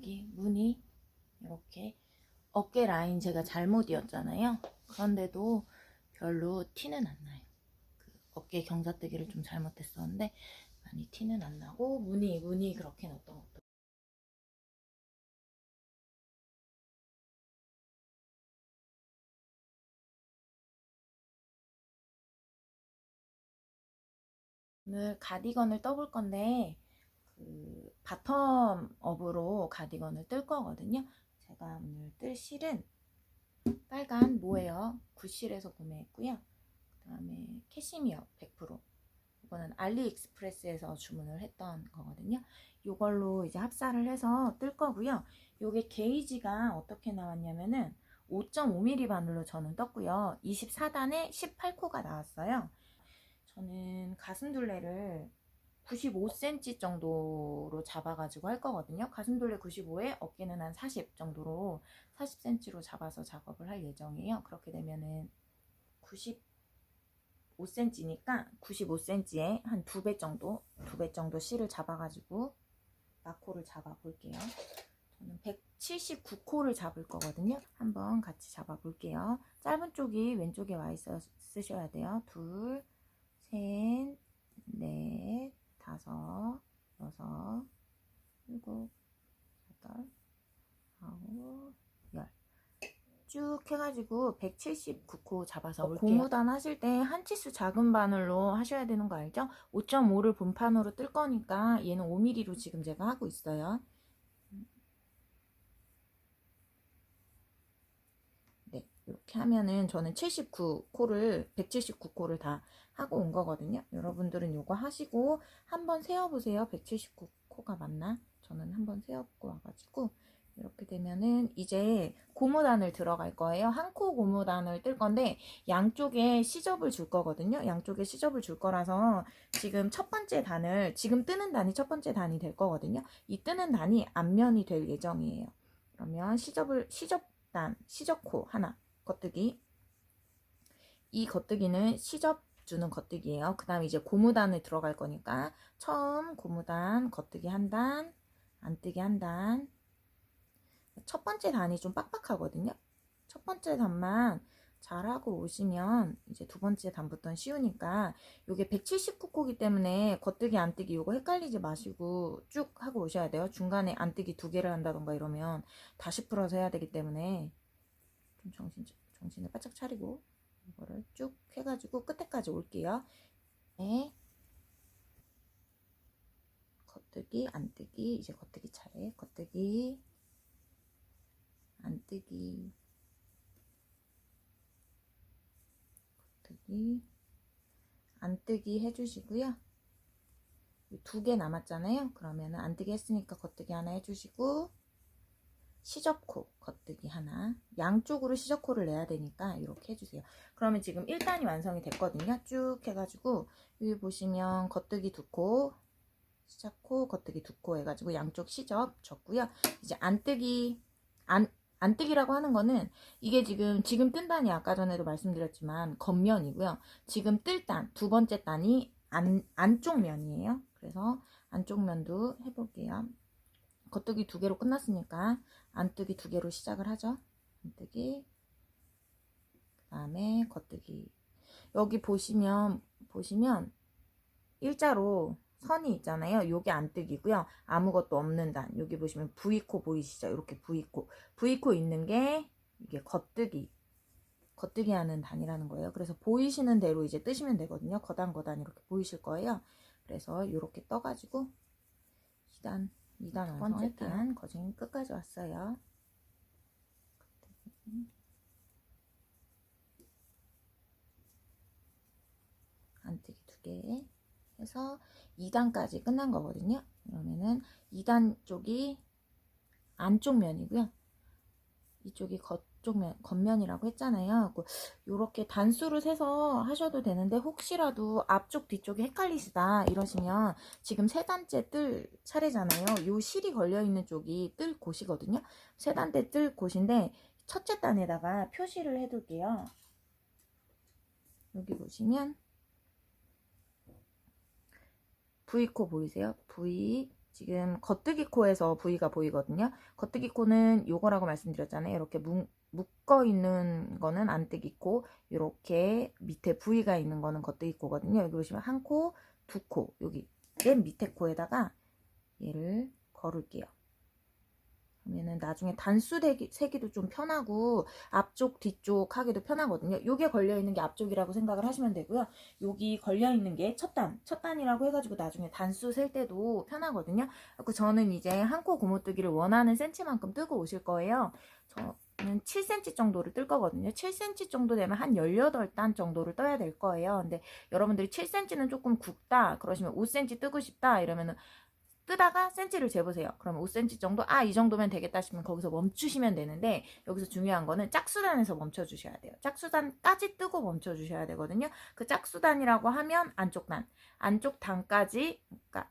여기 무늬 이렇게 어깨 라인 제가 잘못 이었잖아요. 그런데도 별로 티는 안 나요. 그 어깨 경사뜨기를 좀 잘못했었는데 많이 티는 안 나고 무늬 그렇게 넣었던 것도. 오늘 가디건을 떠볼 건데 그 바텀 업으로 가디건을 뜰 거거든요. 제가 오늘 뜰 실은 빨간 모예요. 굿실에서 구매했고요. 그 다음에 캐시미어 100%. 이거는 알리익스프레스에서 주문을 했던 거거든요. 이걸로 이제 합사를 해서 뜰 거고요. 요게 게이지가 어떻게 나왔냐면은 5.5mm 바늘로 저는 떴고요. 24단에 18코가 나왔어요. 저는 가슴둘레를 95cm 정도로 잡아가지고 할 거거든요. 가슴둘레 95에 어깨는 한 40 정도로 40cm로 잡아서 작업을 할 예정이에요. 그렇게 되면은 95cm니까 95cm에 한 2배 정도 실을 잡아가지고 마코를 잡아 볼게요. 저는 179코를 잡을 거거든요. 한번 같이 잡아 볼게요. 짧은 쪽이 왼쪽에 와 있어 쓰셔야 돼요. 둘, 셋, 넷, 다섯, 여섯, 일곱, 여덟, 아홉, 열. 쭉 해가지고 179코 잡아서 올게요. 고무단 하실 때 한 치수 작은 바늘로 하셔야 되는 거 알죠? 5.5를 본판으로 뜰 거니까 얘는 5mm로 지금 제가 하고 있어요. 네, 이렇게 하면은 저는 179코를 다 하고 온 거거든요. 여러분들은 이거 하시고 한번 세어보세요. 179코가 맞나? 저는 한번 세어보고 와가지고 이렇게 되면은 이제 고무단을 들어갈 거예요. 한 코 고무단을 뜰 건데 양쪽에 시접을 줄 거거든요. 양쪽에 시접을 줄 거라서 지금 첫 번째 단을 지금 뜨는 단이 첫 번째 단이 될 거거든요. 이 뜨는 단이 앞면이 될 예정이에요. 그러면 시접코 하나 겉뜨기. 이 겉뜨기는 시접 주는 겉뜨기예요. 그 다음에 이제 고무단을 들어갈 거니까 처음 고무단 겉뜨기 한 단, 안뜨기 한 단. 첫 번째 단이 좀 빡빡하거든요. 첫 번째 단만 잘하고 오시면 이제 두 번째 단부터는 쉬우니까 요게 179코기 때문에 겉뜨기 안뜨기 요거 헷갈리지 마시고 쭉 하고 오셔야 돼요. 중간에 안뜨기 2개를 한다던가 이러면 다시 풀어서 해야 되기 때문에 좀 정신을 바짝 차리고 이거를 쭉 해가지고 끝에까지 올게요. 네. 겉뜨기 안뜨기 이제 겉뜨기 차례. 겉뜨기 안뜨기 겉뜨기 안뜨기 해주시고요. 2개 남았잖아요. 그러면은 안뜨기 했으니까 겉뜨기 하나 해주시고 시접코 겉뜨기 하나. 양쪽으로 시접코를 내야 되니까 이렇게 해주세요. 그러면 지금 1단이 완성이 됐거든요. 쭉 해가지고 여기 보시면 겉뜨기 2코 시접코 겉뜨기 2코 해가지고 양쪽 시접 줬고요. 이제 안뜨기라고 하는 거는 이게 지금 뜬 단이 아까 전에도 말씀드렸지만 겉면이고요. 지금 뜰 단, 두 번째 단이 안쪽 면이에요. 그래서 안쪽 면도 해볼게요. 겉뜨기 2개로 끝났으니까 안뜨기 2개로 시작을 하죠. 안뜨기 그 다음에 겉뜨기. 여기 보시면 일자로 선이 있잖아요. 요게 안뜨기고요. 아무것도 없는 단. 여기 보시면 V코 보이시죠? 이렇게 V코 있는 게 이게 겉뜨기 하는 단이라는 거예요. 그래서 보이시는 대로 이제 뜨시면 되거든요. 거단 이렇게 보이실 거예요. 그래서 이렇게 떠가지고 2단 두 번째 단 거진 끝까지 왔어요. 안뜨기 2개 해서 2단까지 끝난 거거든요. 그러면은 2단 쪽이 안쪽 면이고요. 이쪽이 겉면이라고 했잖아요. 이렇게 단수를 세서 하셔도 되는데 혹시라도 앞쪽 뒤쪽이 헷갈리시다 이러시면 지금 3단째 뜰 차례잖아요. 요 실이 걸려있는 쪽이 뜰 곳이거든요. 3단째 뜰 곳인데 첫째 단에다가 표시를 해둘게요. 여기 보시면 V코 보이세요? V 지금 겉뜨기 코에서 부위가 보이거든요. 겉뜨기 코는 요거라고 말씀드렸잖아요. 이렇게 묶어 있는 거는 안뜨기 코, 이렇게 밑에 부위가 있는 거는 겉뜨기 코거든요. 여기 보시면 한 코, 두 코, 여기 맨 밑에 코에다가 얘를 걸을게요. 그러면은 나중에 단수 세기도 좀 편하고 앞쪽 뒤쪽 하기도 편하거든요. 요게 걸려있는 게 앞쪽이라고 생각을 하시면 되고요. 여기 걸려있는 게 첫단이라고 해가지고 나중에 단수 셀 때도 편하거든요. 그래서 저는 이제 한 코 고무뜨기를 원하는 센치만큼 뜨고 오실 거예요. 저는 7cm 정도를 뜰 거거든요. 7cm 정도 되면 한 18단 정도를 떠야 될 거예요. 근데 여러분들이 7cm는 조금 굵다 그러시면 5cm 뜨고 싶다 이러면은 뜨다가 센치를 재보세요. 그러면 5cm 정도, 이 정도면 되겠다 싶으면 거기서 멈추시면 되는데, 여기서 중요한 거는 짝수단에서 멈춰주셔야 돼요. 짝수단까지 뜨고 멈춰주셔야 되거든요. 그 짝수단이라고 하면 안쪽 단까지, 그러니까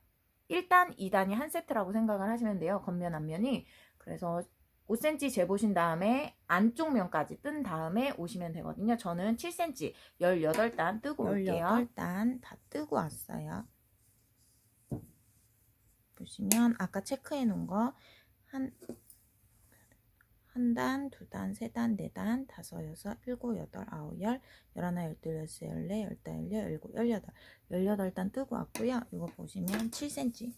1단, 2단이 한 세트라고 생각을 하시면 돼요. 겉면, 앞면이. 그래서 5cm 재보신 다음에 안쪽 면까지 뜬 다음에 오시면 되거든요. 저는 7cm 18단 뜨고 올게요. 18단 다 뜨고 왔어요. 보시면 아까 체크해 놓은 거 한 단, 두 단, 세 단, 네 단, 다섯, 여섯, 일곱, 여덟, 아홉, 열, 열하나, 열둘, 열세, 열네, 열다, 열여, 열일곱, 열여덟, 18단 뜨고 왔고요. 이거 보시면 7cm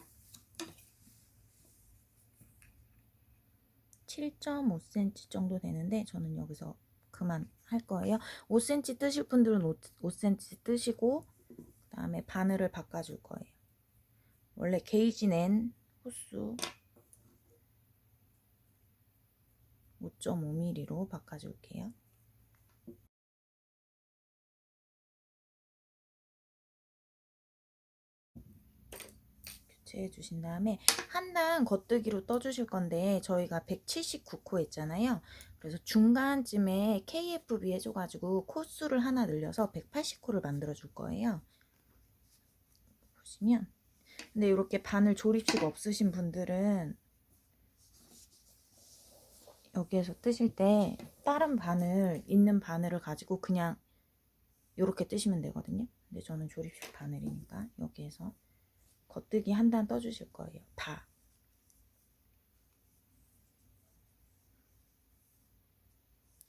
7.5cm 정도 되는데 저는 여기서 그만 할 거예요. 5cm 뜨실 분들은 5cm 뜨시고 그 다음에 바늘을 바꿔줄 거예요. 원래 게이지 낸 호수 5.5mm로 바꿔줄게요. 교체해 주신 다음에 한 단 겉뜨기로 떠주실 건데 저희가 179코 했잖아요. 그래서 중간쯤에 KFB 해줘가지고 코수를 하나 늘려서 180코를 만들어 줄 거예요. 보시면 근데 이렇게 바늘 조립식 없으신 분들은 여기에서 뜨실 때 다른 바늘 있는 바늘을 가지고 그냥 이렇게 뜨시면 되거든요. 근데 저는 조립식 바늘이니까 여기에서 겉뜨기 한 단 떠주실 거예요. 다.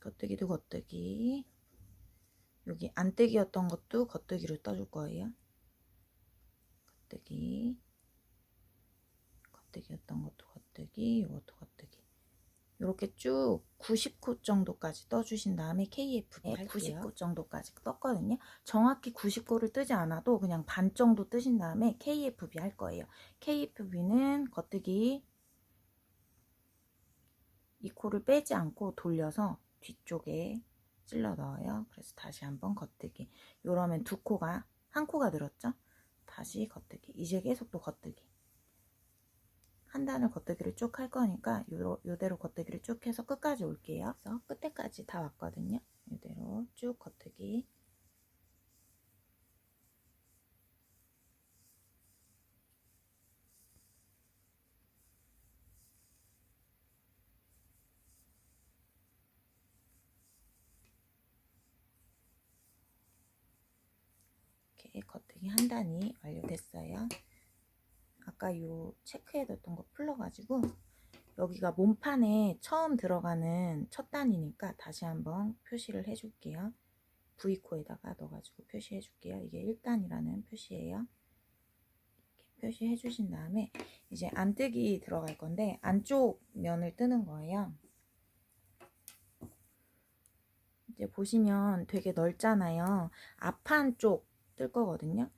겉뜨기도 겉뜨기. 여기 안뜨기였던 것도 겉뜨기로 떠줄 거예요. 겉뜨기. 겉뜨기였던 것도 겉뜨기. 이것도 겉뜨기. 이렇게 쭉 90코 정도까지 떠주신 다음에 KFB 할게요. 90코 정도까지 떴거든요. 정확히 90코를 뜨지 않아도 그냥 반 정도 뜨신 다음에 KFB 할 거예요. KFB는 겉뜨기 이 코를 빼지 않고 돌려서 뒤쪽에 찔러 넣어요. 그래서 다시 한번 겉뜨기. 이러면 두 코가 한 코가 늘었죠. 다시 겉뜨기. 이제 계속 또 겉뜨기. 한 단을 겉뜨기를 쭉 할 거니까 요대로 겉뜨기를 쭉 해서 끝까지 올게요. 그래서 끝에까지 다 왔거든요. 이대로 쭉 겉뜨기. 이렇게 겉뜨기 한 단이 완료됐어요. 아까 요 체크해뒀던 거 풀러가지고 여기가 몸판에 처음 들어가는 첫 단이니까 다시 한번 표시를 해줄게요. V코에다가 넣어가지고 표시해 줄게요. 이게 1단이라는 표시예요. 이렇게 표시해 주신 다음에 이제 안뜨기 들어갈 건데 안쪽 면을 뜨는 거예요. 이제 보시면 되게 넓잖아요. 앞판 쪽 뜰 거거든요.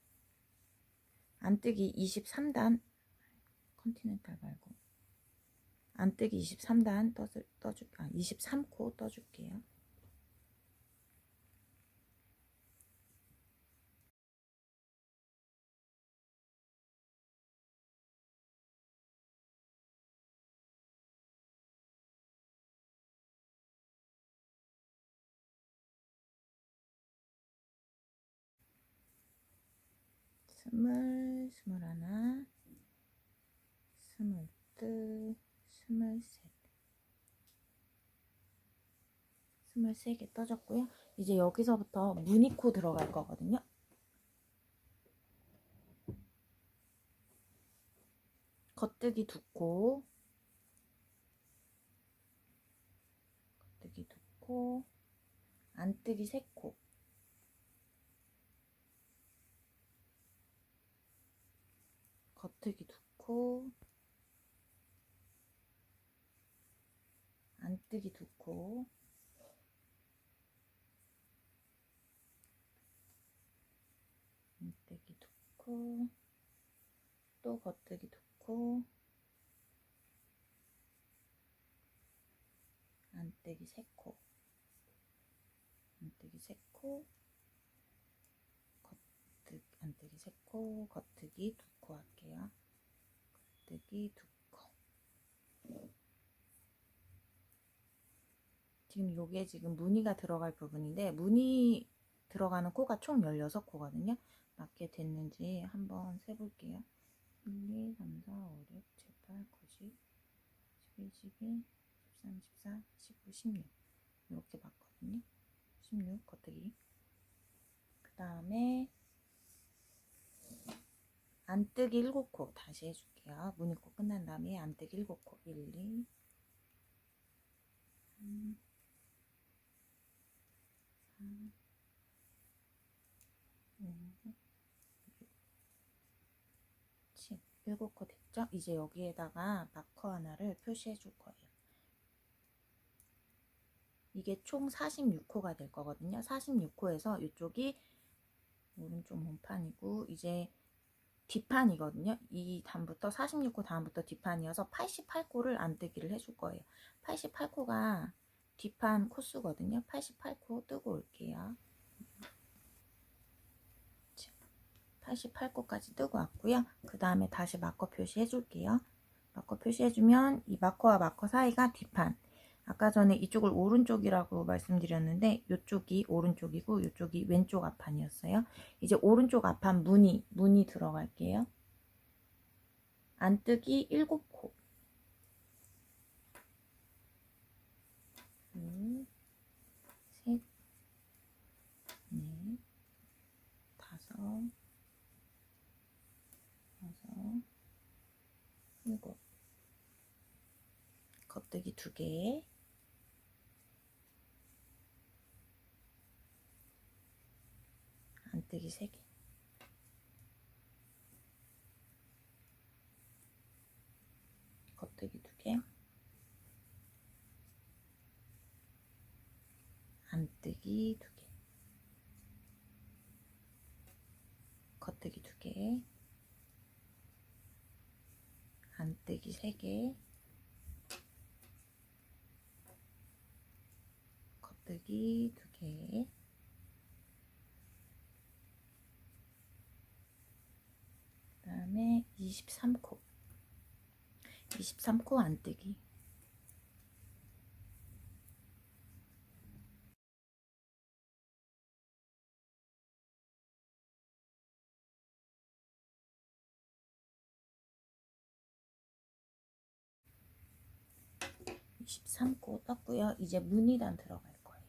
안뜨기 23단 컨티넨탈 말고 안뜨기 23단 23코 떠줄게요. 스물하나, 스물둘, 스물셋, 23개 떠졌고요. 이제 여기서부터 무늬코 들어갈 거거든요. 겉뜨기 두 코, 겉뜨기 두 코, 안뜨기 세 코, 겉뜨기 두 코, 안뜨기 두 코, 안뜨기 두 코, 또 겉뜨기 두 코, 안뜨기 세 코, 안뜨기 세 코, 안뜨기 세 코, 겉뜨기 두 코 할게요. 겉뜨기 두 코. 지금 요게 지금 무늬가 들어갈 부분인데, 무늬 들어가는 코가 총 16코거든요. 맞게 됐는지 한번 세볼게요. 1, 2, 3, 4, 5, 6, 7, 8, 9, 10, 11, 12, 13, 14, 15, 16 이렇게 맞거든요. 16 겉뜨기. 그 다음에 안뜨기 7코 다시 해줄게요. 무늬코 끝난 다음에 안뜨기 7코. 1, 2, 3, 4, 5, 7, 7코 됐죠? 이제 여기에다가 마커 하나를 표시해 줄 거예요. 이게 총 46코가 될 거거든요. 46코에서 이쪽이 오른쪽 몸판이고, 이제 뒷판이거든요. 이 단부터 46코 다음부터 뒷판이어서 88코를 안뜨기를 해줄 거예요. 88코가 뒷판 코수거든요. 88코 뜨고 올게요. 88코까지 뜨고 왔고요. 그 다음에 다시 마커 표시해 줄게요. 마커 표시해 주면 이 마커와 마커 사이가 뒷판. 아까 전에 이쪽을 오른쪽이라고 말씀드렸는데 이쪽이 오른쪽이고 이쪽이 왼쪽 앞판이었어요. 이제 오른쪽 앞판 무늬 들어갈게요. 안뜨기 7코. 둘, 셋, 넷, 다섯, 여섯, 일곱. 겉뜨기 2개. 안뜨기 3개. 겉뜨기 2개. 안뜨기 2개. 겉뜨기 2개. 안뜨기 3개. 겉뜨기 2개. 그 다음에 23코. 23코 안뜨기. (23코) 떴고요. 이제 무늬단 들어갈 거예요.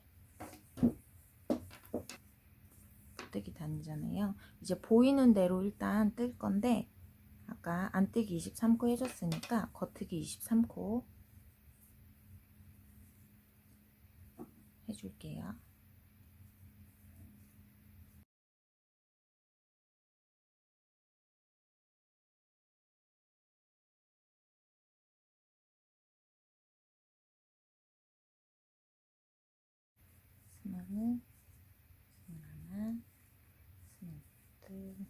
겉뜨기 단이잖아요. 이제 보이는 대로 일단 뜰 건데, 아까 안뜨기 23코 해줬으니까 겉뜨기 23코 해줄게요. 스물, 스물하나, 스물둘,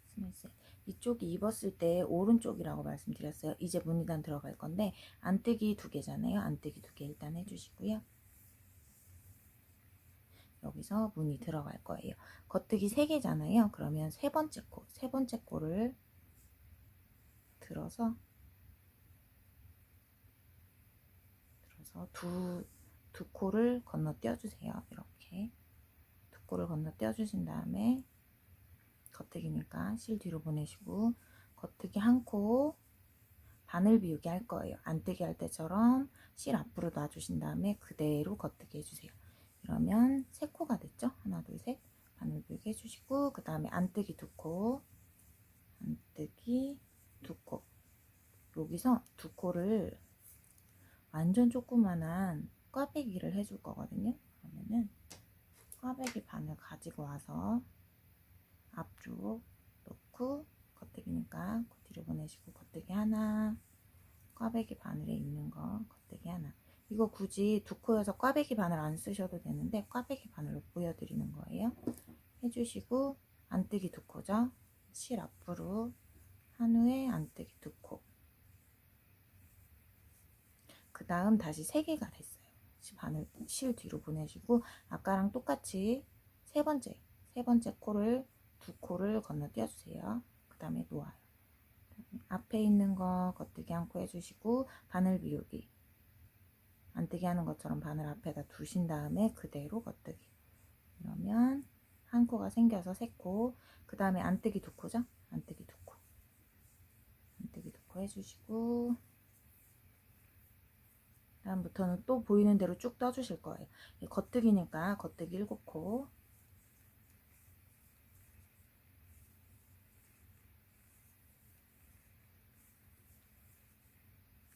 스물셋. 이쪽이 입었을 때 오른쪽이라고 말씀드렸어요. 이제 무늬단 들어갈 건데 안뜨기 2개잖아요. 안뜨기 2개 일단 해주시고요. 여기서 무늬 들어갈 거예요. 겉뜨기 3개잖아요. 그러면 세 번째 코를 들어서 두 코를 건너뛰어 주세요. 이렇게 두 코를 건너뛰어 주신 다음에 겉뜨기니까 실 뒤로 보내시고 겉뜨기 1코 바늘 비우기 할 거예요. 안뜨기 할 때처럼 실 앞으로 놔주신 다음에 그대로 겉뜨기 해주세요. 이러면 3코가 됐죠? 하나, 둘, 셋. 바늘 비우기 해주시고 그 다음에 안뜨기 2코, 안뜨기 2코. 여기서 두 코를 완전 조그만한 꽈배기를 해줄 거거든요. 그러면은 꽈배기 반을 가지고 와서 앞쪽 놓고 겉대기니까 그 뒤로 보내시고 겉대기 하나, 꽈배기 바늘에 있는 거 겉대기 하나. 이거 굳이 두 코여서 꽈배기 바늘 안 쓰셔도 되는데 꽈배기 바늘로 보여드리는 거예요. 해주시고 안뜨기 두 코죠. 실 앞으로 한 후에 안뜨기 두 코. 그 다음 다시 3개가 됐어요. 바늘 실 뒤로 보내시고 아까랑 똑같이 세 번째 코를 두 코를 건너뛰어 주세요. 그 다음에 놓아요. 앞에 있는 거 겉뜨기 한 코 해주시고 바늘 비우기 안뜨기 하는 것처럼 바늘 앞에다 두신 다음에 그대로 겉뜨기. 이러면 한 코가 생겨서 3코. 그 다음에 안뜨기 두 코죠. 안뜨기 두 코. 안뜨기 두 코 해주시고 다음부터는 또 보이는 대로 쭉 떠주실 거예요. 겉뜨기니까 겉뜨기 7코.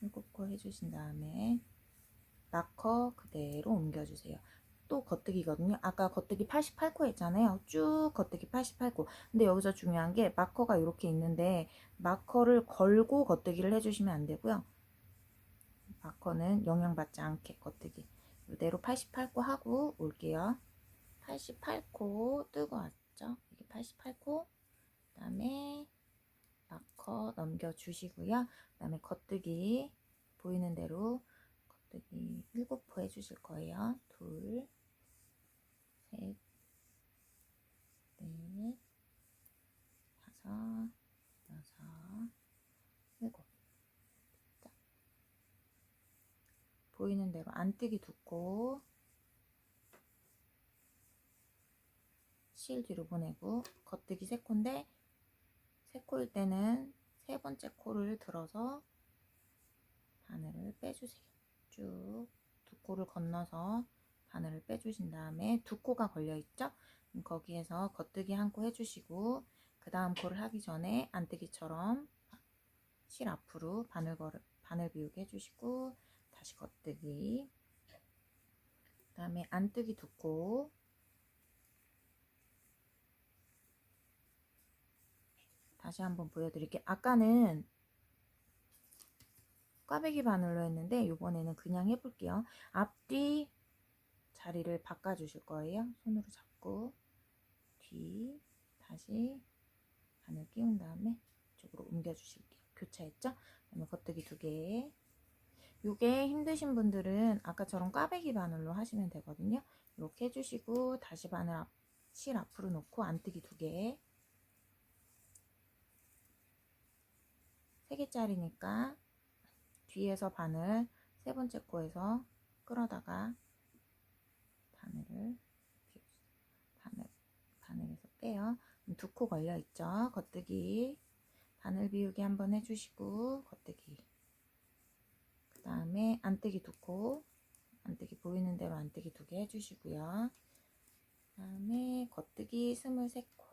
7코 해주신 다음에 마커 그대로 옮겨주세요. 또 겉뜨기거든요. 아까 겉뜨기 88코 했잖아요. 쭉 겉뜨기 88코. 근데 여기서 중요한 게 마커가 이렇게 있는데 마커를 걸고 겉뜨기를 해주시면 안 되고요. 마커는 영향받지 않게 겉뜨기. 이대로 88코 하고 올게요. 88코 뜨고 왔죠. 이게 88코. 그 다음에 마커 넘겨주시고요. 그 다음에 겉뜨기 보이는 대로 겉뜨기 7코 해주실 거예요. 둘, 셋, 넷, 다섯, 여섯, 일곱. 보이는 대로 안뜨기 두 코, 실 뒤로 보내고 겉뜨기 3코인데 3코일 때는 세 번째 코를 들어서 바늘을 빼주세요. 쭉 두 코를 건너서 바늘을 빼주신 다음에 두 코가 걸려있죠? 거기에서 겉뜨기 한 코 해주시고 그 다음 코를 하기 전에 안뜨기처럼 실 앞으로 바늘 비우기 해주시고 다시 겉뜨기. 그 다음에 안뜨기 두 코. 다시 한번 보여드릴게요. 아까는 꽈배기 바늘로 했는데 이번에는 그냥 해볼게요. 앞뒤 자리를 바꿔주실 거예요. 손으로 잡고 뒤 다시 바늘 끼운 다음에 이쪽으로 옮겨주실게요. 교차했죠? 그다음에 겉뜨기 2개. 요게 힘드신 분들은 아까처럼 꽈배기 바늘로 하시면 되거든요. 이렇게 해주시고 다시 바늘 실 앞으로 놓고 안뜨기 2개. 3개짜리니까 뒤에서 바늘 세 번째 코에서 끌어다가 바늘에서 빼요. 두 코 걸려 있죠. 겉뜨기 바늘 비우기 한번 해주시고 겉뜨기. 그 다음에 안뜨기 두 코. 안뜨기 보이는 대로 안뜨기 2개 해주시고요. 그 다음에 겉뜨기 23코.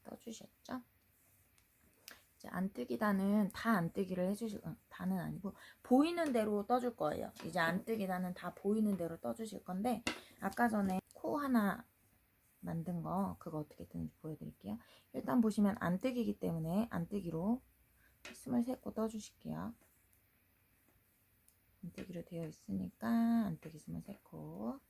떠주셨죠? 이제 안뜨기단은 다 안뜨기를 해주실, 다는 아니고 보이는 대로 떠줄 거예요. 이제 안뜨기단은 다 보이는 대로 떠주실 건데 아까 전에 코 하나 만든 거 그거 어떻게 뜨는지 보여드릴게요. 일단 보시면 안뜨기이기 때문에 안뜨기로 23코 떠주실게요. 안뜨기로 되어 있으니까 안뜨기 23코.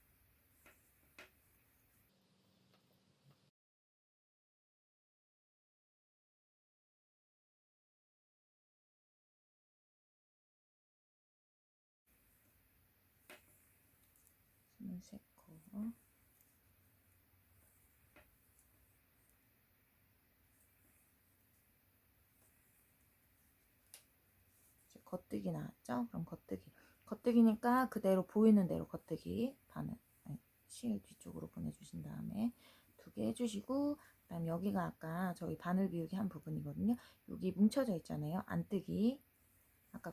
겉뜨기 나왔죠? 그럼 겉뜨기니까 그대로 보이는 대로 겉뜨기 바늘 실 뒤쪽으로 보내주신 다음에 2개 해주시고 그다음 여기가 아까 저희 바늘 비우기 한 부분이거든요. 여기 뭉쳐져 있잖아요. 안뜨기. 아까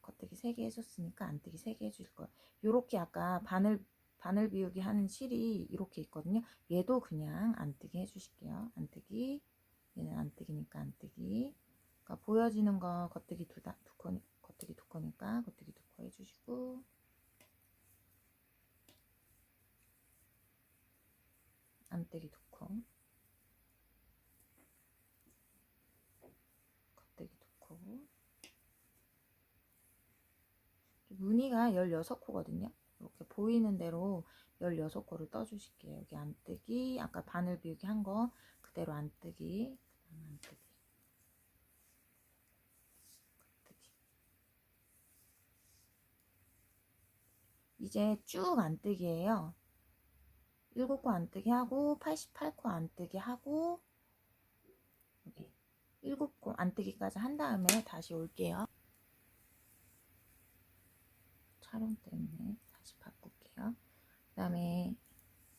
겉뜨기 3개 해줬으니까 안뜨기 3개 해줄 거예요. 요렇게 아까 바늘 비우기 하는 실이 이렇게 있거든요. 얘도 그냥 안뜨기 해주실게요. 안뜨기. 얘는 안뜨기니까 안뜨기. 그러니까 보여지는 거 겉뜨기 겉뜨기 2코니까 겉뜨기 2코 해주시고, 안뜨기 2코, 겉뜨기 2코. 무늬가 16코거든요. 이렇게 보이는 대로 16코를 떠주실게요. 여기 안뜨기, 아까 바늘 비우기 한 거 그대로 안뜨기, 그다음 안뜨기, 겉뜨기. 이제 쭉 안뜨기예요. 7코 안뜨기 하고 88코 안뜨기 하고 여기 7코 안뜨기까지 한 다음에 다시 올게요. 촬영 때문에 다시 바꿀게요. 그 다음에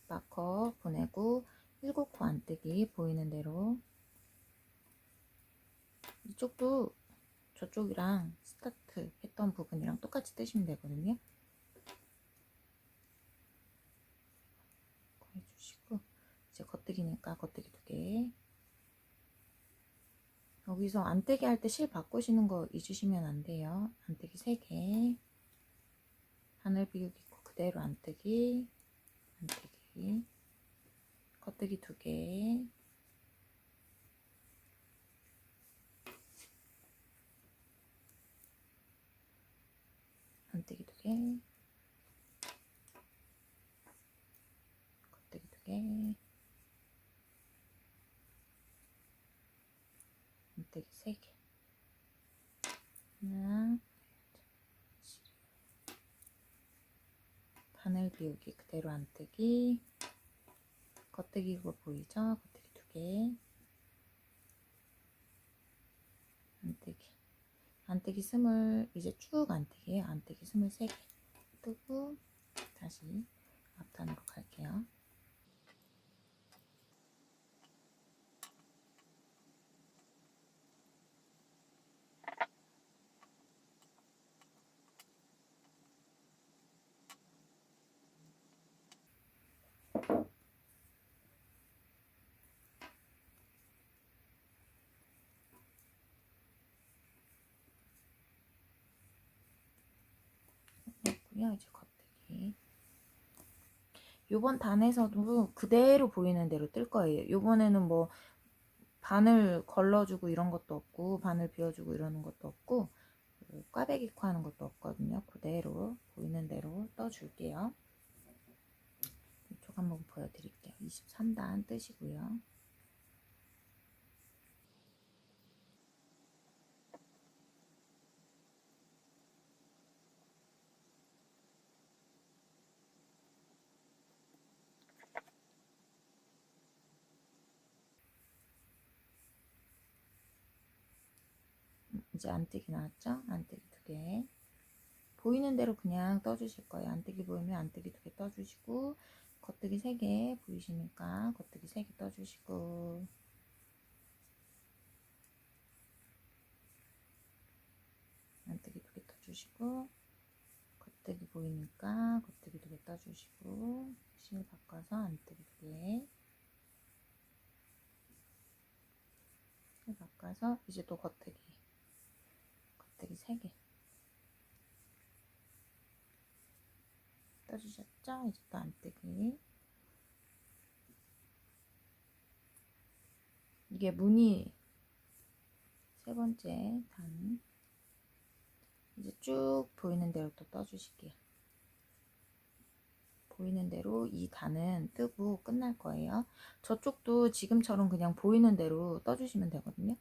마커 보내고 7코 안뜨기 보이는 대로. 이쪽도 저쪽이랑 스타트 했던 부분이랑 똑같이 뜨시면 되거든요. 해주시고, 이제 겉뜨기니까 겉뜨기 2개. 여기서 안뜨기 할 때 실 바꾸시는 거 잊으시면 안 돼요. 안뜨기 3개, 바늘 비우기 그대로 안뜨기, 안뜨기, 겉뜨기 2개, 안뜨기 2개, 겉뜨기 2개, 안뜨기 3개. 하나, 바늘 비우기 그대로 안뜨기, 겉뜨기 그거 보이죠? 겉뜨기 2개, 안뜨기. 안뜨기 20, 이제 쭉 안뜨기예요. 안뜨기 23개 뜨고 다시 앞단으로 갈게요. 했고요. 이제 겉뜨기. 요번 단에서도 그대로 보이는 대로 뜰 거예요. 요번에는 뭐 바늘 걸러주고 이런 것도 없고 바늘 비워주고 이러는 것도 없고 꽈배기 코 하는 것도 없거든요. 그대로 보이는 대로 떠줄게요. 이쪽 한번 보여드릴게요. 23단 뜨시고요. 이제 안뜨기 나왔죠? 안뜨기 2개. 보이는 대로 그냥 떠주실 거예요. 안뜨기 보이면 안뜨기 2개 떠주시고, 겉뜨기 3개 보이시니까 겉뜨기 3개 떠주시고, 안뜨기 2개 떠주시고, 겉뜨기 보이니까 겉뜨기 2개 떠주시고, 실 바꿔서 안뜨기 2개, 실 바꿔서 이제 또 겉뜨기 3개 떠주셨죠? 이제 또 안뜨기. 이게 무늬 3번째 단. 이제 쭉 보이는 대로 또 떠주실게요. 보이는 대로 이 단은 뜨고 끝날 거예요. 저쪽도 지금처럼 그냥 보이는 대로 떠주시면 되거든요.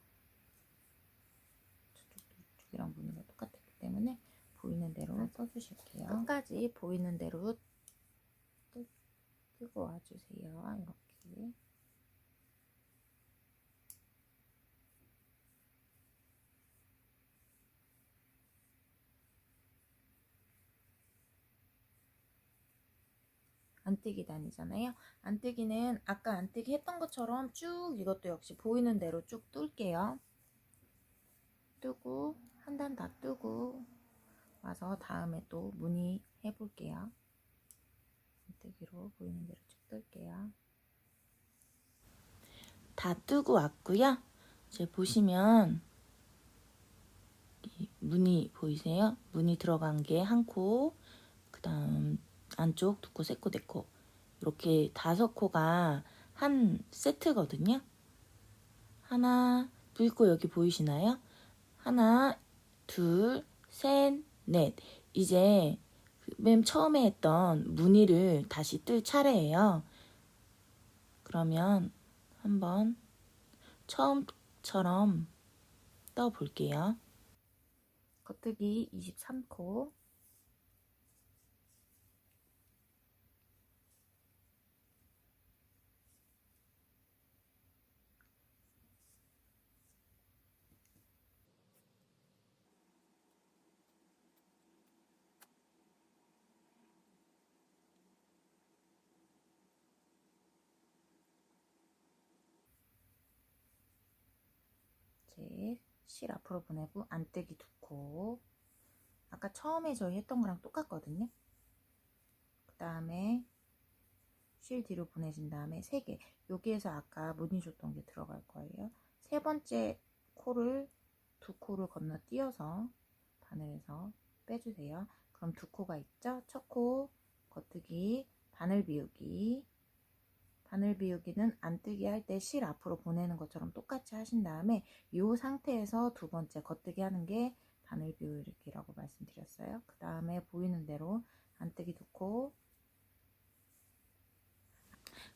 저쪽도 이쪽이랑 무늬가 똑같았기 때문에 보이는 대로 떠주실게요. 끝까지 보이는 대로 뜨고 와주세요. 이렇게. 안뜨기 단이잖아요. 안뜨기는 아까 안뜨기 했던 것처럼 쭉 이것도 역시 보이는 대로 쭉 뚫게요. 뜨고 한 단 다 뜨고 와서 다음에 또 무늬 해볼게요. 안뜨기로 보이는 대로 쭉 뚫게요. 다 뜨고 왔고요. 이제 보시면 무늬 보이세요? 무늬 들어간 게 한 코, 그 다음 안쪽 두 코, 세 코, 네 코, 이렇게 5코가 한 세트거든요. 하나, 불고 여기 보이시나요? 하나, 둘, 셋, 넷. 이제 맨 처음에 했던 무늬를 다시 뜰 차례예요. 그러면 한번 처음처럼 떠 볼게요. 겉뜨기 23코. 이제 실 앞으로 보내고 안뜨기 2코. 아까 처음에 저희 했던 거랑 똑같거든요. 그 다음에 실 뒤로 보내신 다음에 3개. 여기에서 아까 무늬 줬던 게 들어갈 거예요. 세 번째 코를 2코를 건너뛰어서 바늘에서 빼주세요. 그럼 2코가 있죠? 첫 코 겉뜨기, 바늘 비우기. 바늘 비우기는 안뜨기 할 때 실 앞으로 보내는 것처럼 똑같이 하신 다음에 이 상태에서 두 번째 겉뜨기 하는 게 바늘 비우기라고 말씀드렸어요. 그 다음에 보이는 대로 안뜨기 2코,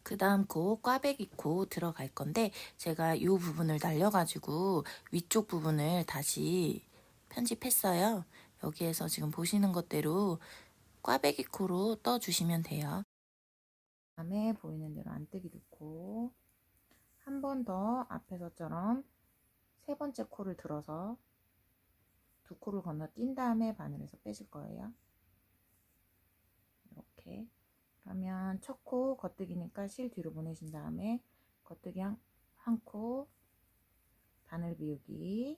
그 다음 코 꽈배기 코 들어갈 건데 제가 이 부분을 날려가지고 위쪽 부분을 다시 편집했어요. 여기에서 지금 보시는 것대로 꽈배기 코로 떠주시면 돼요. 그 다음에 보이는 대로 안뜨기 2코, 한 번 더 앞에서처럼 세 번째 코를 들어서 2코를 건너뛴 다음에 바늘에서 빼실 거예요. 이렇게. 그러면 첫 코 겉뜨기니까 실 뒤로 보내신 다음에 겉뜨기 한 코, 바늘 비우기,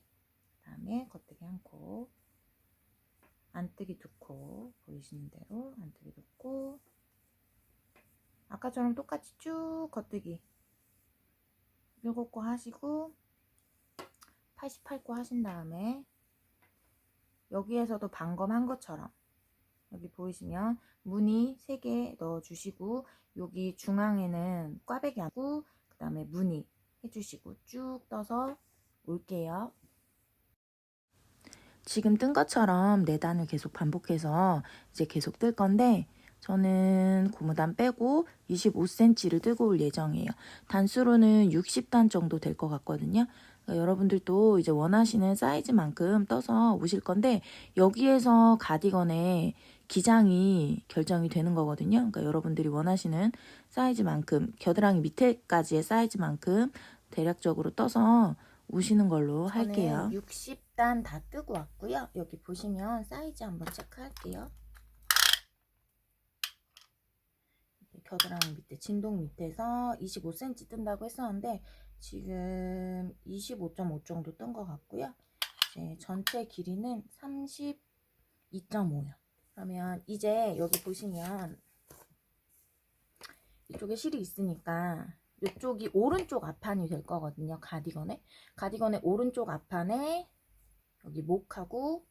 다음에 겉뜨기 한 코, 안뜨기 2코, 보이시는 대로 안뜨기 2코, 아까처럼 똑같이 쭉 겉뜨기 7코 하시고 88코 하신 다음에 여기에서도 방검한 것처럼 여기 보이시면 무늬 3개 넣어주시고 여기 중앙에는 꽈배기 하고 그 다음에 무늬 해주시고 쭉 떠서 올게요. 지금 뜬 것처럼 4단을 계속 반복해서 이제 계속 뜰 건데 저는 고무단 빼고 25cm를 뜨고 올 예정이에요. 단수로는 60단 정도 될 것 같거든요. 그러니까 여러분들도 이제 원하시는 사이즈만큼 떠서 오실 건데 여기에서 가디건의 기장이 결정이 되는 거거든요. 그러니까 여러분들이 원하시는 사이즈만큼 겨드랑이 밑에까지의 사이즈만큼 대략적으로 떠서 오시는 걸로 할게요. 60단 다 뜨고 왔고요. 여기 보시면 사이즈 한번 체크할게요. 겨드랑이 밑에 진동 밑에서 25cm 뜬다고 했었는데 지금 25.5 정도 뜬 것 같고요. 이제 전체 길이는 32.5요. 그러면 이제 여기 보시면 이쪽에 실이 있으니까 이쪽이 오른쪽 앞판이 될 거거든요. 가디건의 오른쪽 앞판에 여기 목하고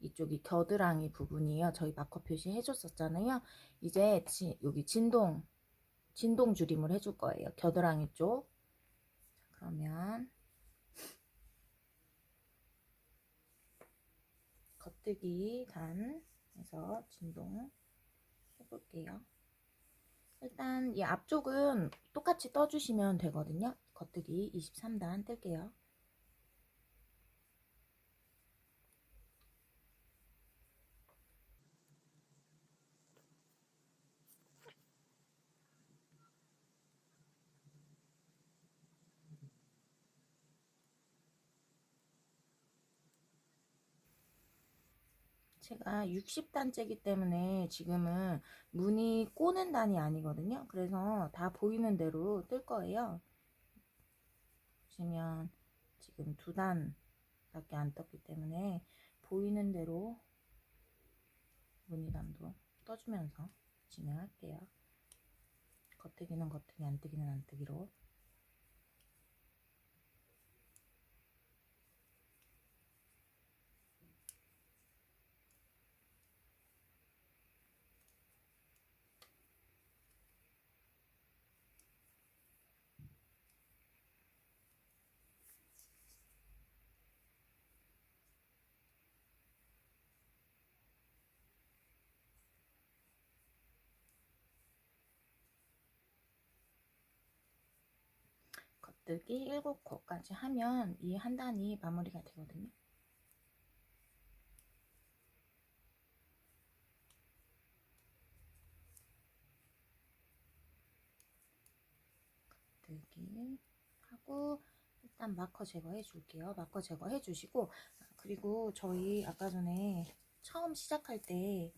이쪽이 겨드랑이 부분이에요. 저희 마커 표시 해줬었잖아요. 이제 여기 진동 줄임을 해줄 거예요. 겨드랑이 쪽. 그러면 겉뜨기 단 해서 진동 해볼게요. 일단 이 앞쪽은 똑같이 떠주시면 되거든요. 겉뜨기 23단 뜰게요. 제가 60단째이기 때문에 지금은 무늬 꼬는 단이 아니거든요. 그래서 다 보이는 대로 뜰 거예요. 보시면 지금 2단밖에 안 떴기 때문에 보이는 대로 무늬감도 떠주면서 진행할게요. 겉뜨기는 겉뜨기, 안 뜨기는 안 뜨기로. 겉뜨기 7코까지 하면 이 한 단이 마무리가 되거든요. 겉뜨기 하고 일단 마커 제거해 줄게요. 마커 제거해 주시고, 그리고 저희 아까 전에 처음 시작할 때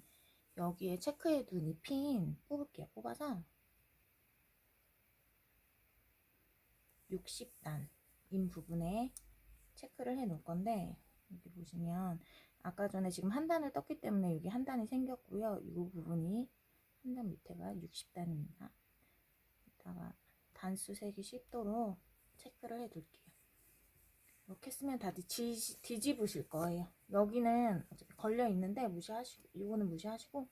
여기에 체크해 둔 이 핀 뽑을게요. 뽑아서 60단인 부분에 체크를 해 놓을 건데, 여기 보시면 아까 전에 지금 한 단을 떴기 때문에 여기 한 단이 생겼고요. 이 부분이 한 단 밑에가 60단입니다. 이따가 단수 세기 쉽도록 체크를 해 둘게요. 이렇게 쓰면 다 뒤집으실 거예요. 여기는 어차피 걸려 있는데 무시하시고, 이거는 무시하시고,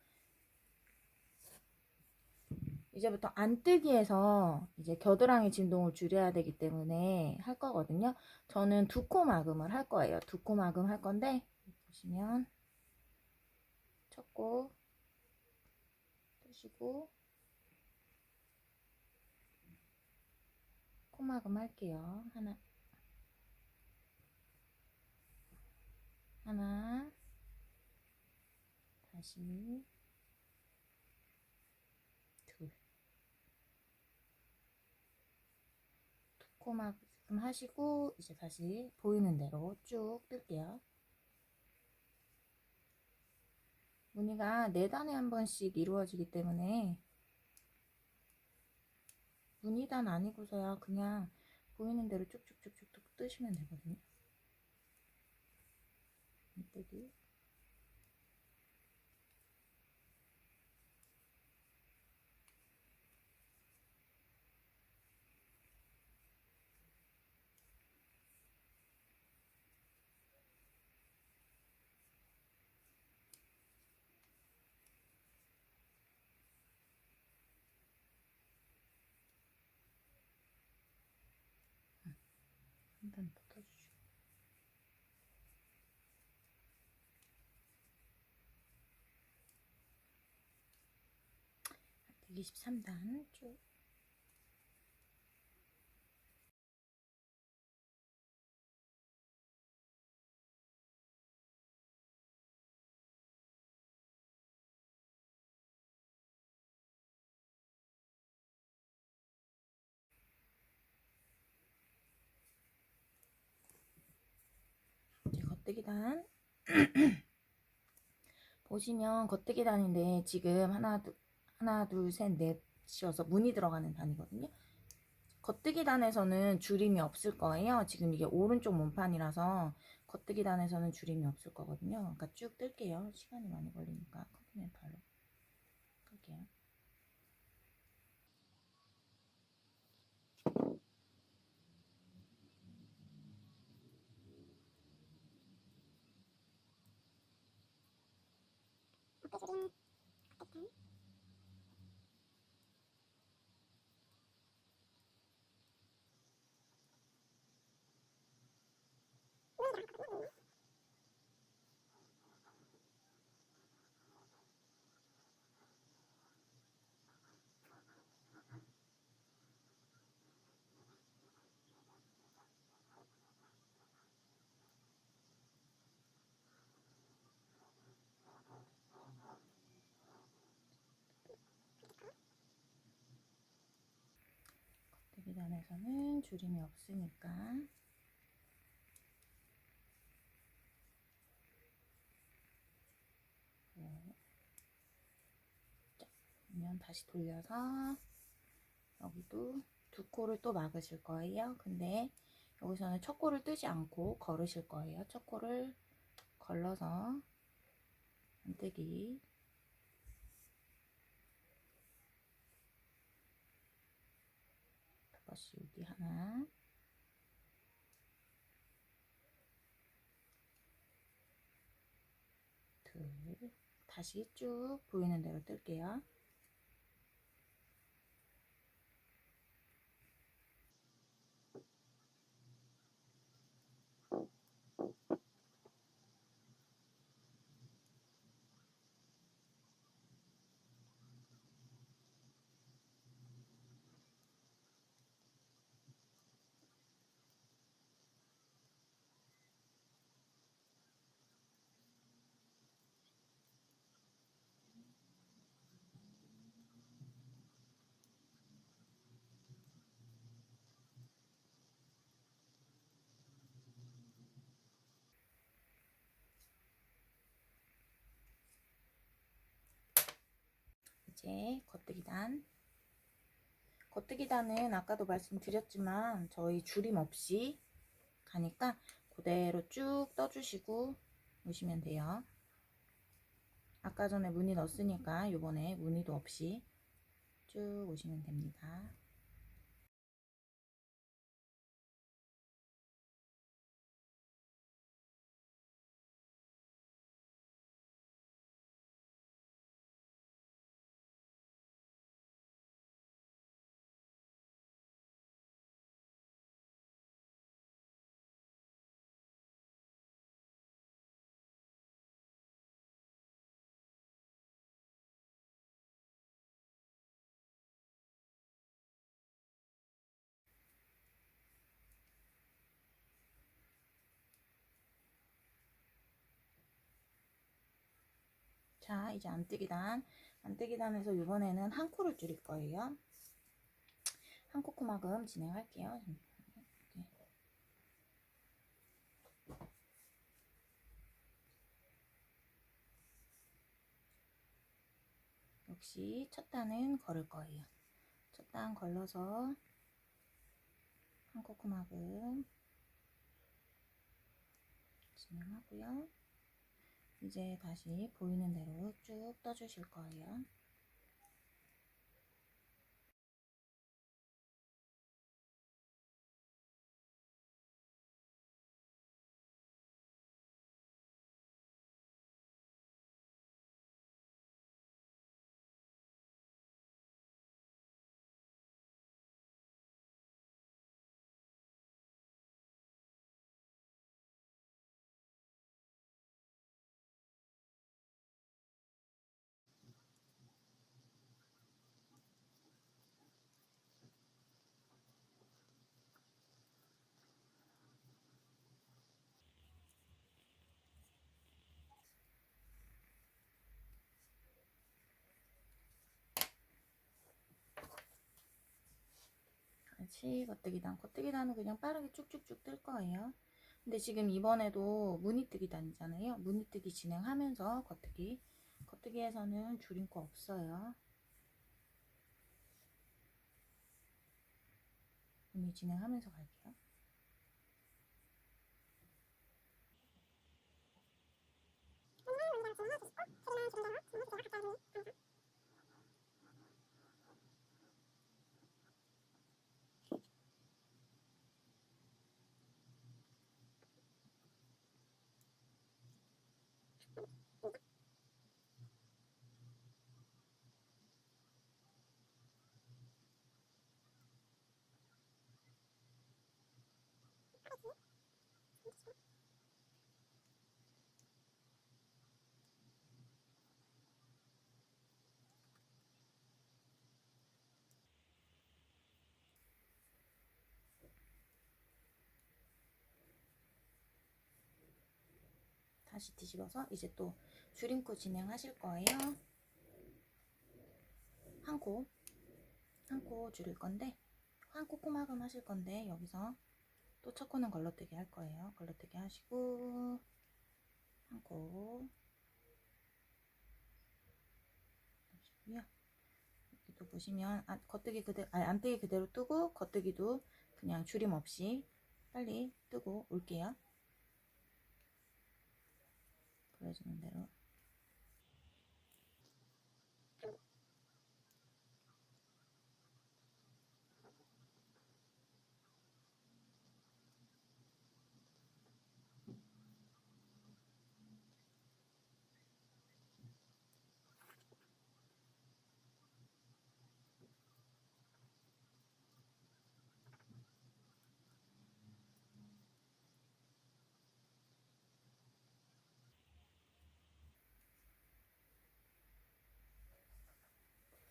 이제부터 안뜨기에서 이제 겨드랑이 진동을 줄여야 되기 때문에 할 거거든요. 저는 2코 마금을 할 거예요. 2코 마금 할 건데, 보시면 첫 코 뜨시고 코 마금 할게요. 하나, 다시 둘. 2코 마금 하시고 이제 다시 보이는 대로 쭉 뜰게요. 무늬가 4단에 한 번씩 이루어지기 때문에 무늬단 아니고서야 그냥 보이는 대로 쭉쭉쭉쭉 뜨시면 되거든요. 뜨기. 한 단 더 떠주시고. 되게 13단 쭉. 이제 겉뜨기 단. 보시면 겉뜨기 단인데 지금 하나, 둘, 셋, 넷이어서 무늬 들어가는 단이거든요. 겉뜨기 단에서는 줄임이 없을 거예요. 지금 이게 오른쪽 몸판이라서 겉뜨기 단에서는 줄임이 없을 거거든요. 그러니까 쭉 뜰게요. 시간이 많이 걸리니까 컨티넨탈로 끌게요. 겉뜨기 단에서는 줄임이 없으니까 그러면 다시 돌려서 여기도 두 코를 또 막으실 거예요. 근데 여기서는 첫 코를 뜨지 않고 걸으실 거예요. 첫 코를 걸러서 안뜨기. 다시 여기 하나, 둘, 다시 쭉 보이는 대로 뜰게요. 이제 겉뜨기단은 아까도 말씀드렸지만 저희 줄임 없이 가니까 그대로 쭉 떠주시고 오시면 돼요. 아까 전에 무늬 넣었으니까 이번에 무늬도 없이 쭉 오시면 됩니다. 자, 이제 안뜨기단에서 이번에는 한 코를 줄일 거예요. 한 코코마금 진행할게요. 역시 첫 단은 걸을 거예요. 첫 단 걸러서 한 코코마금 진행하고요. 이제 다시 보이는 대로 쭉 떠주실 거예요. 같이 겉뜨기단은 그냥 빠르게 쭉쭉쭉 뜰 거예요. 근데 지금 이번에도 무늬뜨기단이잖아요. 무늬뜨기 진행하면서 겉뜨기에서는 줄임코 없어요. 무늬 진행하면서 갈게요. 다시 뒤집어서 이제 또 줄임코 진행하실 거예요. 한 코 줄일 건데 한 코코마금 하실 건데 여기서 또 첫 코는 걸러뜨기 할 거예요. 걸러뜨기 하시고 한 코 하시고요. 보시면 겉뜨기 그대로, 안뜨기 그대로 뜨고 겉뜨기도 그냥 줄임 없이 빨리 뜨고 올게요. 보여주는 대로.